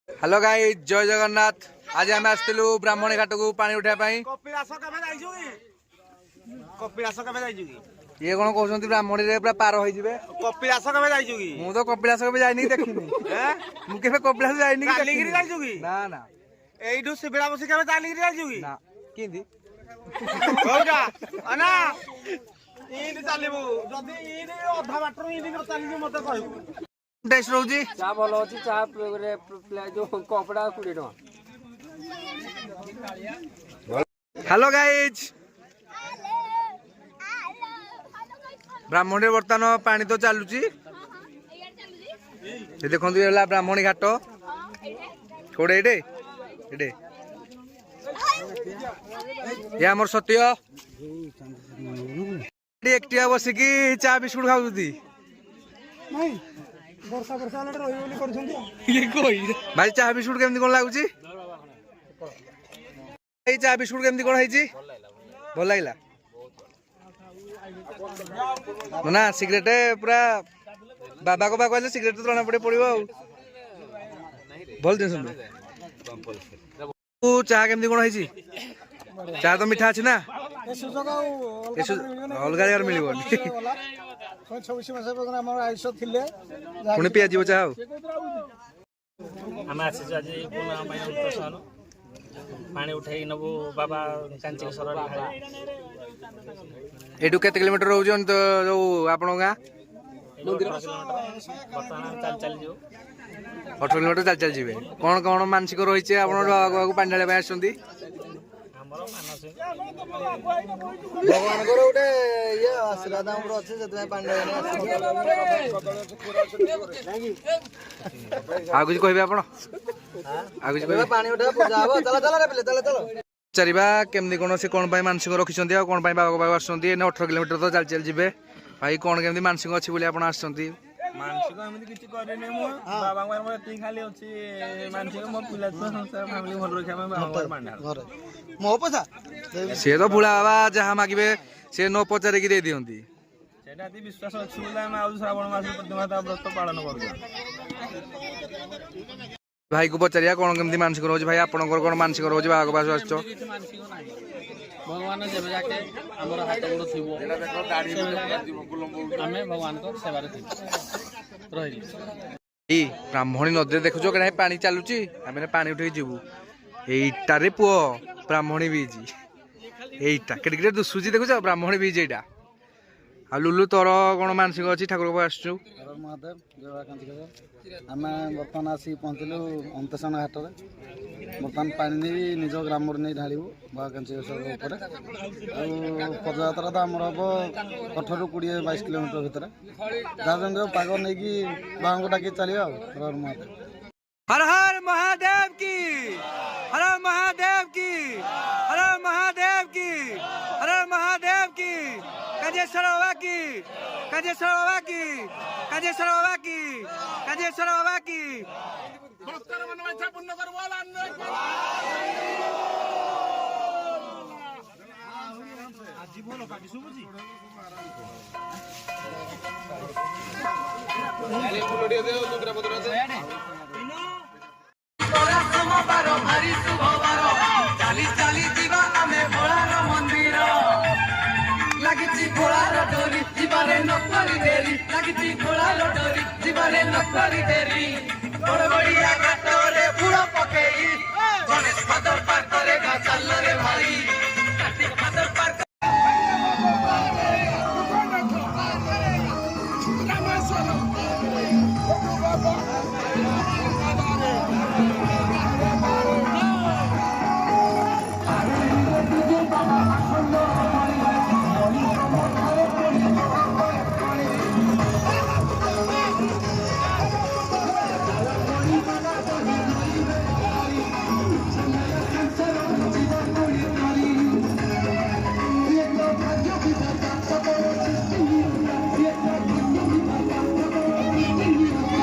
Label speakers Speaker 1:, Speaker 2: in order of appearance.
Speaker 1: Hello guys जय जगन्नाथ। आज आम आसलु ब्राह्मणी घाट को पानी उठाई ये कौन कहते ब्राह्मणी पूरा पार हो
Speaker 2: कपिलास केबे जाइछु की
Speaker 1: मु तो कपिलास के जाइनी देखिनी मु केबे कपिलास जाइनी
Speaker 2: चालीगिरी जाइछु की
Speaker 1: ना ना
Speaker 2: एइडु शिबिरा बसी केबे चालीगिरी जाइछु की
Speaker 1: ना किंदी
Speaker 2: होगा अना इनी चालिबु जदी इनी अधा बाटर इनी न चालिबु मते कहबु
Speaker 1: टेस्ट रहउजी
Speaker 3: चा भलो अछि चा जो कपड़ा 20 टका।
Speaker 1: हेलो गाइस ब्राह्मणी बर्तमान पानी तो चलुची देखो ब्राह्मणी घाट कोड़े ये आमर सत्य एकटिया बसिकी चा बिस्कुट खाऊ भाई चा बिस्कुट केमती कौन लगुच चा बिस्कुट केमती कौन है भल लगे ना सिगरेट पूरा बाबा को कहले सिगरेट तो तना पड़े पड़ो भल दिन चाह केमती कौन है चाह तो मीठा अच्छी ना अलग जगह मिल पुणी पिया चाह
Speaker 4: पानी उठाई नबु बाबा कांची सरल
Speaker 1: एटू केते किलोमीटर रहउछ तो जो आपण गां
Speaker 4: मंदिर बर्तमान चल चल जो
Speaker 1: 18 किलोमीटर चल चल जीवे कोन कोन मानसिक रहिছে आपण बाबा को पानी ढाले पे आछंती
Speaker 4: हमरो मानस
Speaker 2: भगवान को उठे ये आशीर्वाद हमरो अछि जतने पानी ढाले
Speaker 1: आ कुछ कहबे आपण आ कुछ कहबे
Speaker 2: पानी उठा पूजा हो चला चला रे चला चला
Speaker 1: चरिबा केमदी कोन से कोन पाई मानसिक रखिसंती आ कोन पाई बाबा को बाबा आछंती ने 18 किलोमीटर तो चल चल जीवे भाई कोन केमदी मानसिक अछि बोली आपण आछंती
Speaker 4: मानसिक एमती किछि करेने मो बाबा को मोर ती खाली अछि मानसिक मो पिला तो संसार फैमिली घर रखा में बाबा को मांडा
Speaker 2: घर मो पसा
Speaker 1: से तो भुला बाबा जहां मागिबे से नो पचारे की दे दियंती
Speaker 4: सेटा ती विश्वास अछि बोले हम आउ श्रावण मास प्रतिमाता व्रत पालन करू
Speaker 1: भाई को पचारिया कोन केमती मानसिक रोज भाई आपण कोन मानसिक रोज बाबा को पास आछो
Speaker 3: भगवान जेबे जाके हमर हाथ गोड़ थिबो हमें भगवान को सेवा रे रही
Speaker 1: ई ब्राह्मणी नदी देखुछो कि पानी चलुची आमे पानी उठे जीवु एटा रे पुओ ब्राह्मणी बीज एटा केटे केटे दुसुची देखुछो ब्राह्मणी बीज एटा आ लुलु तोर कोन मानसिक अछि ठाकुर को आछू
Speaker 2: महादेव जय कांची आमे बर्तमान आसी पहुंचलु अंतसन घाट रे बर्तमान पानी निज ग्राम रे नहीं ढालिबु बा कांची ऊपर आ पदयात्रा तो हमर हबो 18 ରୁ 20 22 किलोमीटर भीतर जाजंग पाग नै की बांगो डाकी चलियो हर महादेव हर हर महादेव की हर हर महादेव की हर हर महादेव की काजेश्वर बाबा की काजेश्वर बाबा की काजेश्वर बाबा की काजेश्वर बाबा की भक्तर मन में इच्छा पूर्ण कर बोल आजी बोलो काकी सुबुजी याले फुलोडी दे दुगरा पत्र दे तोरा सोमवार भारी शुभवार चाली चाली दिवा आमे भोळार मंदिर लागिची भोळार डोरी जीवारे नकरी देरी लागिची भोळार डोरी जीवारे नकरी देरी बड़बड़िया घाटरे बुड़ पकेई गणेश फादर पार करेगा चल रे भाई कार्तिक फादर पार रामेश्वर